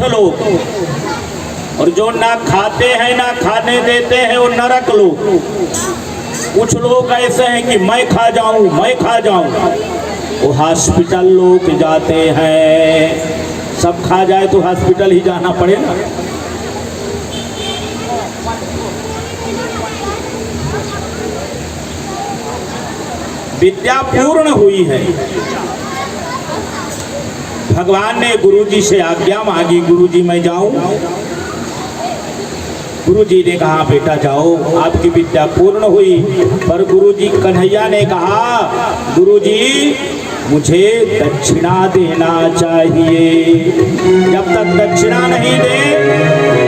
तीर्थ लोक, और जो ना खाते हैं ना खाने देते हैं वो नरक लोक। कुछ लोग ऐसे हैं कि मैं खा जाऊं मैं खा जाऊं, वो हॉस्पिटल लोग जाते हैं। सब खा जाए तो हॉस्पिटल ही जाना पड़ेगा। विद्या पूर्ण हुई है। भगवान ने गुरुजी से आज्ञा मांगी, गुरुजी मैं जाऊं। गुरुजी ने कहा बेटा जाओ, आपकी विद्या पूर्ण हुई। पर गुरुजी कन्हैया ने कहा गुरुजी मुझे दक्षिणा देना चाहिए। जब तक दक्षिणा नहीं दे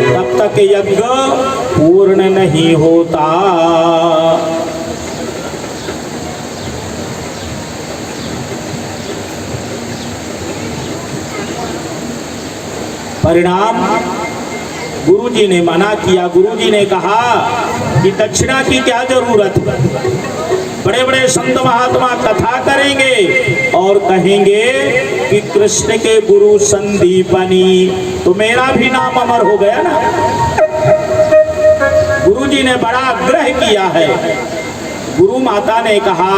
तब तक यज्ञ पूर्ण नहीं होता। परिणाम गुरुजी ने मना किया। गुरुजी ने कहा कि दक्षिणा की क्या जरूरत है। बड़े बड़े संत महात्मा कथा करेंगे और कहेंगे कि कृष्ण के गुरु संदीपनी, तो मेरा भी नाम अमर हो गया ना। गुरुजी ने बड़ा आग्रह किया है। गुरु माता ने कहा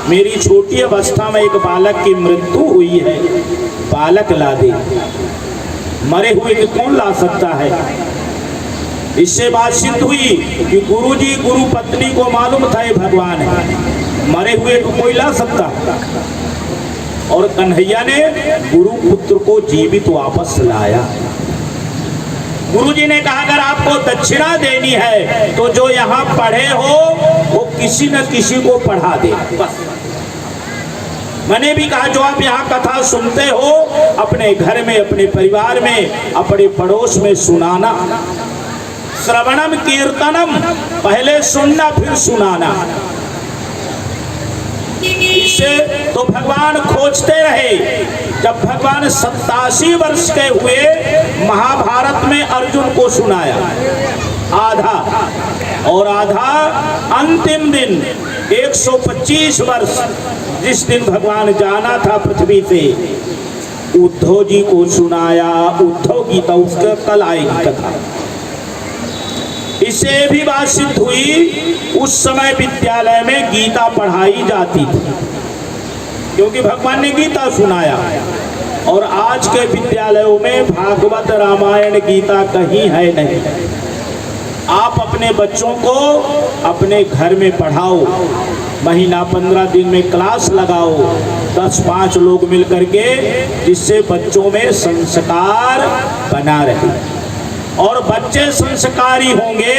मेरी छोटी अवस्था में एक बालक की मृत्यु हुई है, बालक ला दे। मरे हुए को कौन ला सकता है। इससे बात सिद्ध हुई कि गुरुजी गुरु पत्नी को मालूम था ये भगवान है, मरे हुए को कोई ला सकता। और कन्हैया ने गुरु पुत्र को जीवित वापस लाया। गुरुजी ने कहा अगर आपको दक्षिणा देनी है तो जो यहाँ पढ़े हो वो किसी न किसी को पढ़ा दे। बस मैंने भी कहा जो आप यहाँ कथा सुनते हो अपने घर में, अपने परिवार में, अपने पड़ोस में सुनाना। श्रवणम कीर्तनम, पहले सुनना फिर सुनाना। इससे तो भगवान खोजते रहे। जब भगवान 87 वर्ष के हुए महाभारत में अर्जुन को सुनाया आधा, और आधा अंतिम दिन 125 वर्ष जिस दिन भगवान जाना था पृथ्वी से, उद्धव जी को सुनाया। उद्धव गीता उसका कल आएगी कथा। इससे भी बात सिद्ध हुई उस समय विद्यालय में गीता पढ़ाई जाती थी क्योंकि भगवान ने गीता सुनाया। और आज के विद्यालयों में भागवत रामायण गीता कहीं है नहीं। आप अपने बच्चों को अपने घर में पढ़ाओ, महीना 15 दिन में क्लास लगाओ, 10-5 लोग मिल करके, जिससे बच्चों में संस्कार बना रहे। और बच्चे संस्कारी होंगे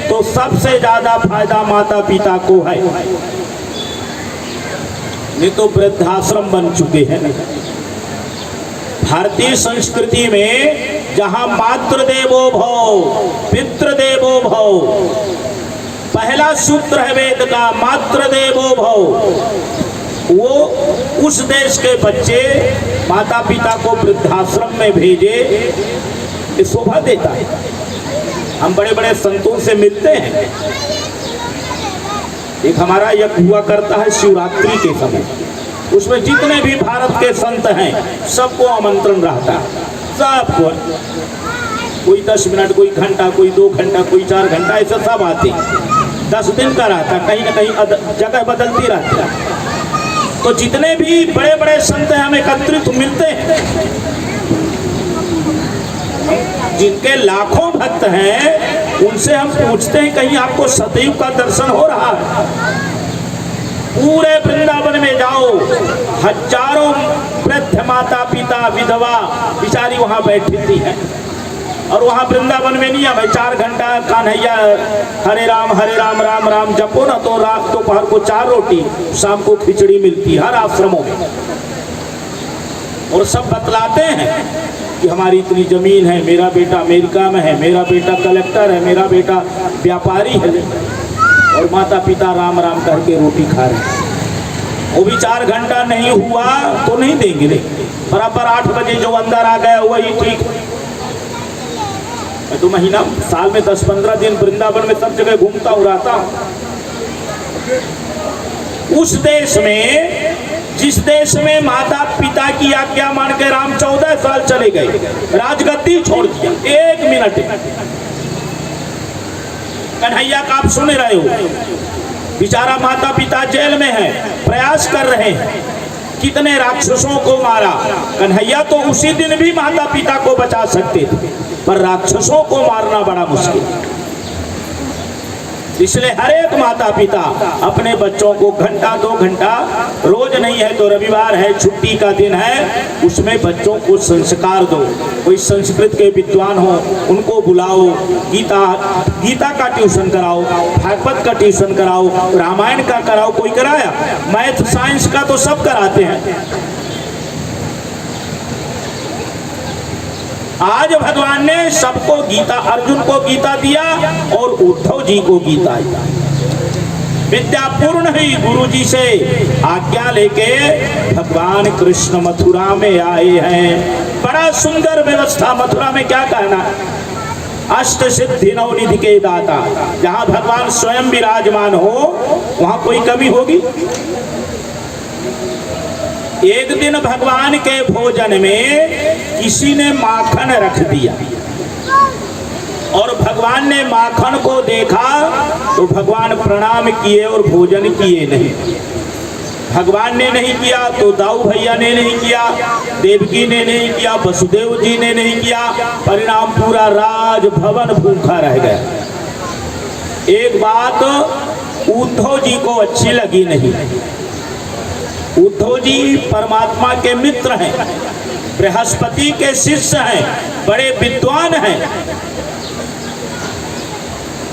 तो सबसे ज्यादा फायदा माता पिता को है। नहीं तो वृद्धाश्रम बन चुके हैं। भारतीय संस्कृति में जहां मातृदेवो भव पितृदेवो भव, पहला सूत्र है वेद का मातृदेवो भव। वो उस देश के बच्चे माता पिता को वृद्धाश्रम में भेजे, ये शोभा देता है। हम बड़े बड़े संतों से मिलते हैं। एक हमारा यज्ञ हुआ करता है शिवरात्रि के समय, उसमें जितने भी भारत के संत हैं सबको आमंत्रण रहता है। सबको, कोई 10 मिनट, कोई घंटा, कोई 2 घंटा, कोई 4 घंटा, ऐसा सब आते। 10 दिन का रहता, कहीं ना कहीं जगह बदलती रहती है। तो जितने भी बड़े बड़े संत हैं हम एकत्रित मिलते हैं। जिनके लाखों भक्त हैं उनसे हम पूछते हैं कहीं आपको सतयुग का दर्शन हो रहा है। पूरे वृंदावन में जाओ, हजारों वृद्ध माता पिता विधवा बिचारी वहां बैठी थी है। और वहां वृंदावन में नियम है 4 घंटा कान्हैया हरे राम राम राम जपो ना, तो रात दोपहर को 4 रोटी, शाम को खिचड़ी मिलती है हर आश्रमों में। और सब बतलाते हैं कि हमारी इतनी जमीन है, मेरा बेटा अमेरिका में है, मेरा बेटा कलेक्टर है, मेरा बेटा व्यापारी है, और माता पिता राम राम करके रोटी खा रहे हैं। वो भी 4 घंटा नहीं हुआ तो नहीं देंगे, बराबर 8 बजे जो अंदर आ गया वही ठीक। मैं तो महीना साल में 10-15 दिन वृंदावन में सब जगह घूमता हूँ, रहता हूँ। उस देश में जिस देश में माता पिता की आज्ञा मान के राम 14 साल चले गए, राजगद्दी छोड़ दिया 1 मिनट। कन्हैया का आप सुन रहे हो, बेचारा माता पिता जेल में है, प्रयास कर रहे हैं, कितने राक्षसों को मारा। कन्हैया तो उसी दिन भी माता पिता को बचा सकते थे, पर राक्षसों को मारना बड़ा मुश्किल। इसलिए हर एक माता पिता अपने बच्चों को घंटा 2 घंटा, रोज नहीं है तो रविवार है, छुट्टी का दिन है, उसमें बच्चों को संस्कार दो। कोई संस्कृत के विद्वान हो उनको बुलाओ, गीता का ट्यूशन कराओ, भागवत का ट्यूशन कराओ, रामायण का कराओ। कोई कराया? मैथ साइंस का तो सब कराते हैं। आज भगवान ने सबको गीता, अर्जुन को गीता दिया और उद्धव जी को गीता दिया। विद्या पूर्ण ही गुरु जी से आज्ञा लेके भगवान कृष्ण मथुरा में आए हैं। बड़ा सुंदर व्यवस्था। मथुरा में क्या कहना, अष्ट सिद्धि नवनिधि के दाता। जहां भगवान स्वयं विराजमान हो वहां कोई कमी होगी? एक दिन भगवान के भोजन में किसी ने माखन रख दिया और भगवान ने माखन को देखा तो भगवान प्रणाम किए और भोजन किए नहीं। भगवान ने नहीं किया तो दाऊ भैया ने नहीं किया, देवकी ने नहीं किया, वसुदेव जी ने नहीं किया। परिणाम पूरा राजभवन भूखा रह गया। एक बात उद्धव जी को अच्छी लगी नहीं। उद्धव जी परमात्मा के मित्र हैं, बृहस्पति के शिष्य हैं, बड़े विद्वान हैं।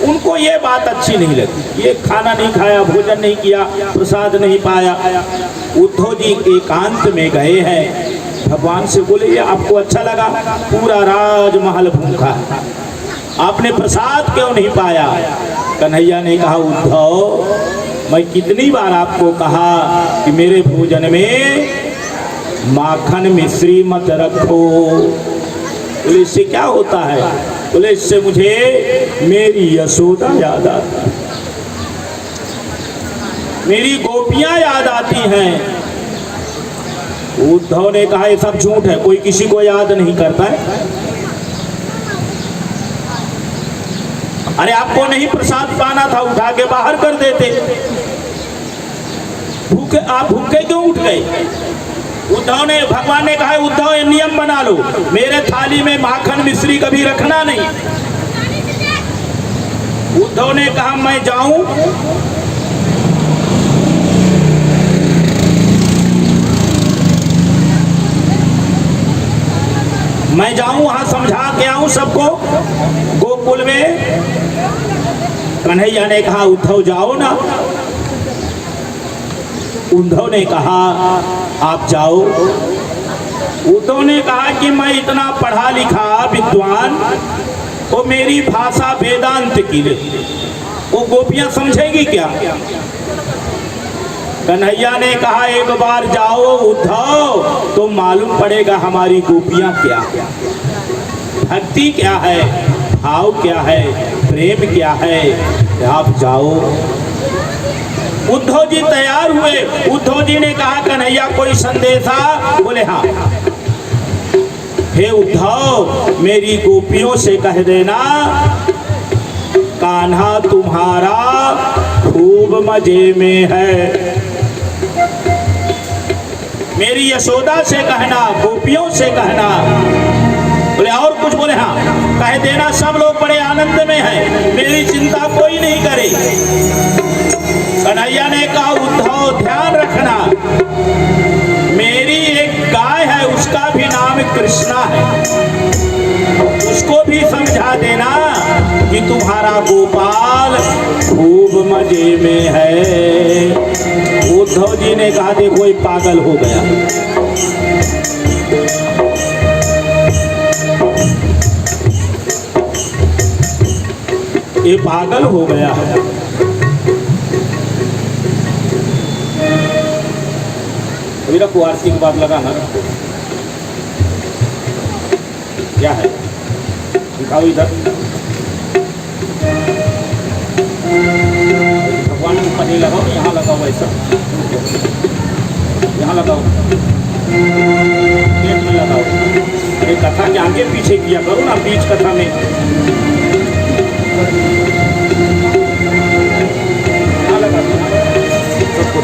उनको ये बात अच्छी नहीं लगी। ये खाना नहीं खाया, भोजन नहीं किया, प्रसाद नहीं पाया। उद्धव जी एकांत में गए हैं, भगवान से बोले ये आपको अच्छा लगा? पूरा राजमहल भूखा है, आपने प्रसाद क्यों नहीं पाया? कन्हैया ने कहा उद्धव, मैं कितनी बार आपको कहा कि मेरे भोजन में माखन मिश्री मत रखो। बोले इससे क्या होता है? बोले इससे मुझे मेरी यशोदा याद आती है, मेरी गोपियां याद आती हैं। उद्धव ने कहा ये सब झूठ है, कोई किसी को याद नहीं करता है। अरे आपको नहीं प्रसाद पाना था, उठा के बाहर कर देते। भूखे, आप भूखे क्यों उठ गए? उद्धव ने, भगवान ने कहा उद्धव ये नियम बना लो, मेरे थाली में माखन मिश्री कभी रखना नहीं। उद्धव ने कहा मैं जाऊं? मैं जाऊं वहां समझा के आऊं सबको गोकुल में? कन्हैया ने कहा उद्धव जाओ ना। उद्धव ने कहा आप जाओ। उद्धव ने कहा कि मैं इतना पढ़ा लिखा विद्वान, वो मेरी भाषा वेदांत की, वो गोपियां समझेगी क्या? कन्हैया ने कहा एक बार जाओ उद्धव तो मालूम पड़ेगा हमारी गोपियां क्या, भक्ति क्या है, भाव क्या है, प्रेम क्या है। आप जाओ। उद्धव जी तैयार हुए। उद्धव जी ने कहा कन्हैया कोई संदेशा? बोले हाँ। हे उद्धव, मेरी गोपियों से कह देना कान्हा तुम्हारा खूब मजे में है। मेरी यशोदा से कहना, गोपियों से कहना। बोले और कुछ? बोले हाँ। कह देना सब लोग बड़े आनंद में हैं, मेरी चिंता कोई नहीं करे। कन्हैया ने कहा उद्धव ध्यान रखना, मेरी एक गाय है, उसका भी नाम कृष्णा है, उसको भी समझा देना कि तुम्हारा गोपाल खूब मजे में है। उद्धव जी ने कहा देखो ये पागल हो गया। ये पागल हो गया है। मेरा कुआरसी की बात लगा ना, क्या है दिखाओ इधर। भगवान को पता लगाओ, यहाँ लगाओ ऐसा। यहाँ लगाओ, गेट में लगाओ। अरे कथा के आगे पीछे किया करो ना, बीच कथा में। यहाँ लगा दो सबको।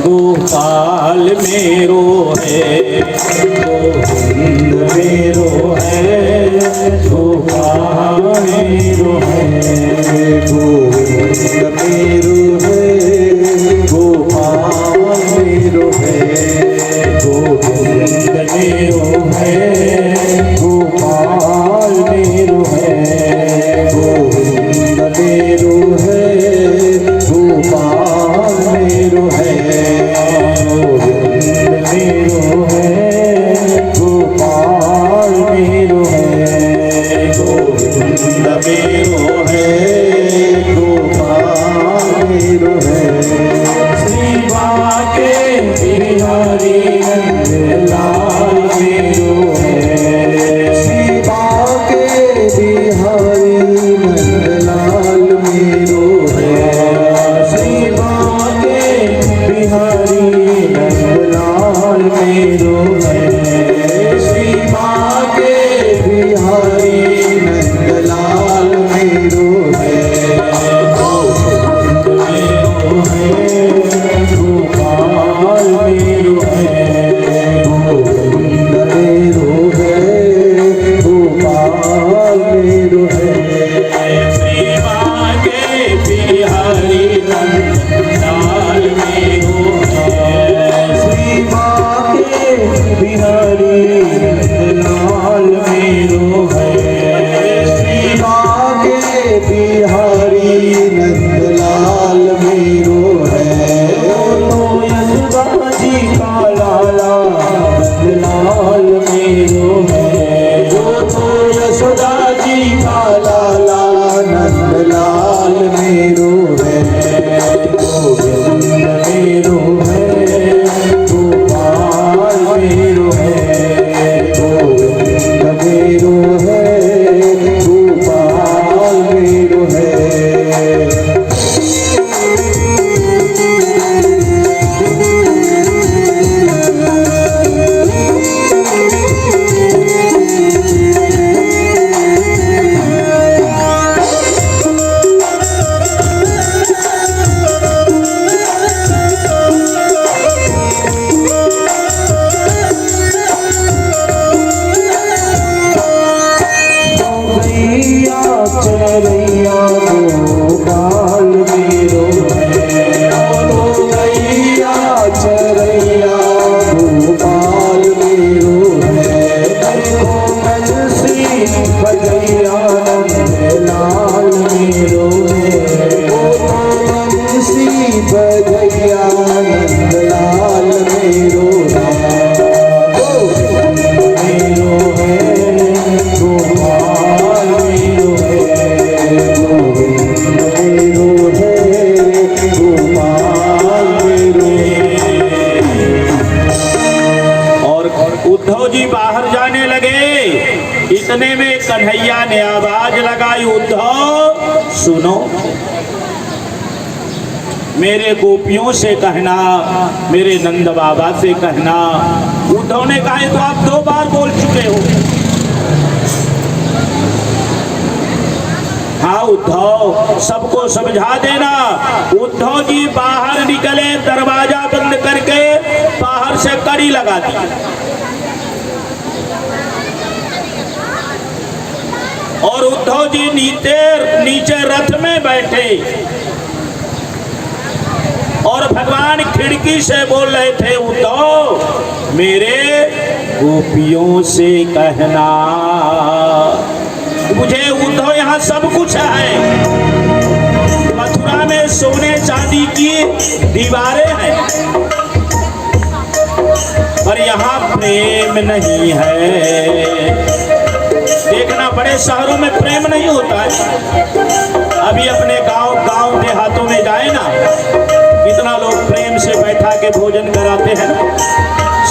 गोपाल मेरो है, गोविंद मेरो है, गोपाल मेरो है, गोविंद मेरो है, गोपाल मेरो है, गोविंद मेरो है, गोपाल मेरो है, गोविंद मेरो है, गोपाल मेरो है, गोविंद मेरो है, गोपाल मेरो है, गोविंद मेरो है, गोपाल मेरो है। श्री बाके बिहारी लाल मेरो है, श्री बाके बिहारी लाल मेरो है, श्री बाके बिहारी लाल मेरो है, श्री बाके बिहारी लाल मेरो है, गोविंद मेरो है, गोपाल मेरो है, गोविंद मेरो है, गोपाल मेरो है, श्री बाके बिहारी लाल मेरो है, श्री बाके बिहारी लाल मेरो है, श्री बाके बिहारी नंदलाल मेरो है, तो यशोदा जी का लाला नंदलाल मेरो है, तो यशोदा जी का लाला नंदलाल मेरो है, गोविंद मेरो है, गोपाल मेरो है, गोविंद मेरो है, गोपाल मेरो है। चरैया गोपाल मेरो है, तो गैया चरैया गोपाल मेरो है, देखो बंसी बजैया नंदलाल मेरो है, तो बंसी बजैया नंदलाल मेरो है, गोविंद मेरो है, गोपाल मेरो है, गोविंद मेरो है, गोपाल मेरो है। और उद्धव जी बाहर जाने लगे, इतने में कन्हैया ने आवाज लगाई, उद्धव सुनो, मेरे गोपियों से कहना, मेरे नंद बाबा से कहना। उद्धव ने कहा तो आप 2 बार बोल चुके हो। हाँ उद्धव, सबको समझा देना। उद्धव जी बाहर निकले, दरवाजा बंद करके बाहर से कड़ी लगा दी। और उद्धव जी नीचे रथ में बैठे और भगवान खिड़की से बोल रहे थे, उद्धव मेरे गोपियों से कहना। मुझे उद्धव यहाँ सब कुछ है, मथुरा में सोने चांदी की दीवारें हैं, पर यहाँ प्रेम नहीं है। देखना, बड़े शहरों में प्रेम नहीं होता है। अभी अपने गांव देहातों में जाए ना, कितना लोग प्रेम से बैठा के भोजन कराते हैं।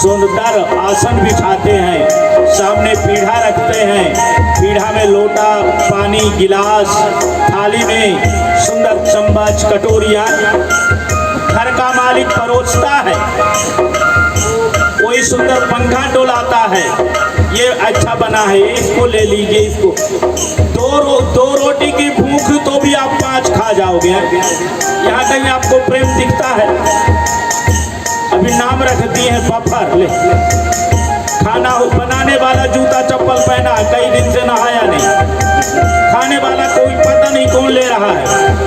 सुंदर आसन बिछाते हैं, सामने पीढ़ा रखते हैं, पीढ़ा में लोटा, पानी, गिलास, थाली में सुंदर चम्मच, कटोरियाँ घर का मालिक परोसता है। कोई सुंदर पंखा डोलाता है, ये अच्छा बना है, इसको ले लीजिए, इसको दो रोटी की भूख तो भी आप 5 खा जाओगे। यहाँ कहीं आपको प्रेम दिखता है? अभी नाम रख दिए हैं बफर। ले खाना बनाने वाला जूता चप्पल पहना, कई दिन से नहाया नहीं, खाने वाला कोई पता नहीं कौन ले रहा है,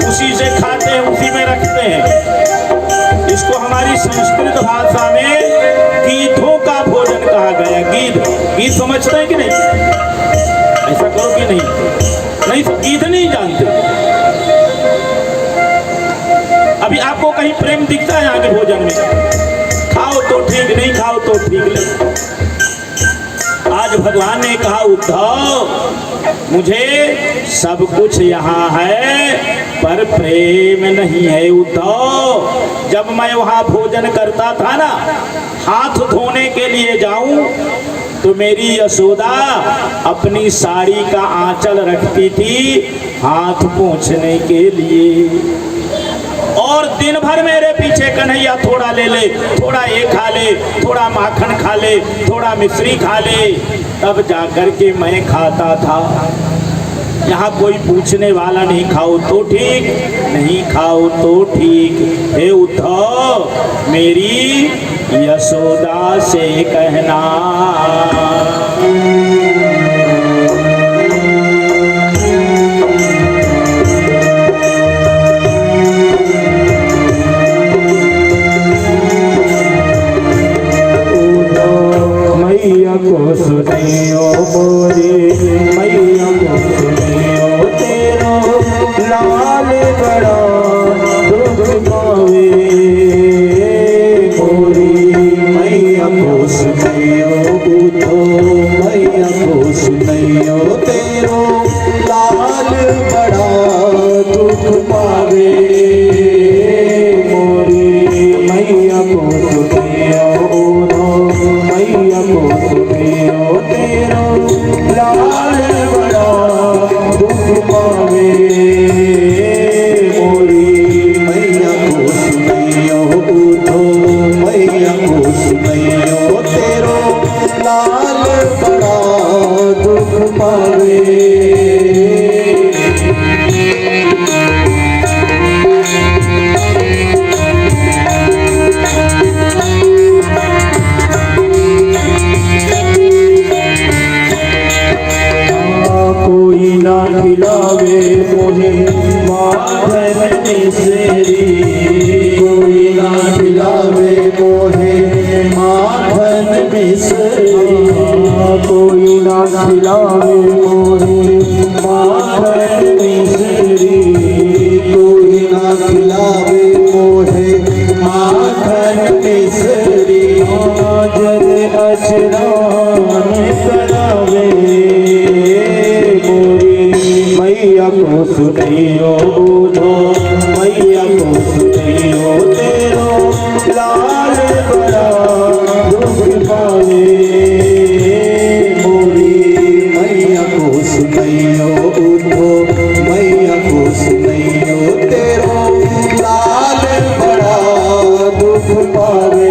उसी से खाते हैं, उसी में रखते हैं। इसको हमारी संस्कृत भाषा में गीधों का भोजन कहा गया। गीध समझते हैं कि नहीं? ऐसा करो कि नहीं गीध नहीं जानते। अभी आपको कहीं प्रेम दिखता है यहाँ के भोजन में? खाओ तो ठीक, नहीं खाओ तो ठीक नहीं। आज भगवान ने कहा, उद्धव मुझे सब कुछ यहाँ है पर प्रेम नहीं है। उद्धव, जब मैं वहाँ भोजन करता था ना, हाथ धोने के लिए जाऊं तो मेरी यशोदा अपनी साड़ी का आंचल रखती थी हाथ पोंछने के लिए, और दिन भर मेरे पीछे कन्हैया थोड़ा ले ले, थोड़ा ये खा ले, थोड़ा माखन खा ले, थोड़ा मिश्री खा ले, तब जाकर के मैं खाता था। यहाँ कोई पूछने वाला नहीं, खाओ तो ठीक, नहीं खाओ तो ठीक। हे उद्धव, मेरी यशोदा से कहना। मैया को सुनियो मोरे, मैया को सुनियो तेरो लाल बड़ा दुख पावे। मोरी मैया को सुनियो उठो, मैया को सुनियो तेरो लाल बड़ा दुख पावे। मोरी मैया को सुनियो उठो, मैया को सुनियो तेरो लाल बड़ा दुख पावे। मोरी मैया को सुनियो उठो, मैया को सुनियो तेरो लाल बड़ा दुख पावे। कोई ना खिलावे मोहे माखन मिश्री, कोई ना खिलावे मोहे माखन मिश्री, कोई ना खिलावे मोहे माखन मिश्री, कोई ना खिलावे मोहे माखन मिश्री। जल अचरान करावे। मैया को सुनियो उठो, मैया को सुनियो तेरो लाल बड़ा दुख पावे। मोरी मैया को सुनियो उठो, मैया को सुनियो तेरो लाल बड़ा दुख पावे।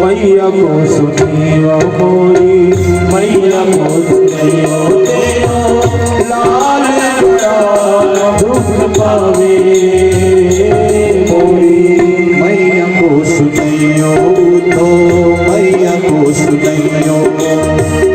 मैया को सुनियो मोरी, मैया को सुनियो तेरो लाल बड़ा दुख पावे। मोरी मैया को सुनियो उठो, मैया को हो।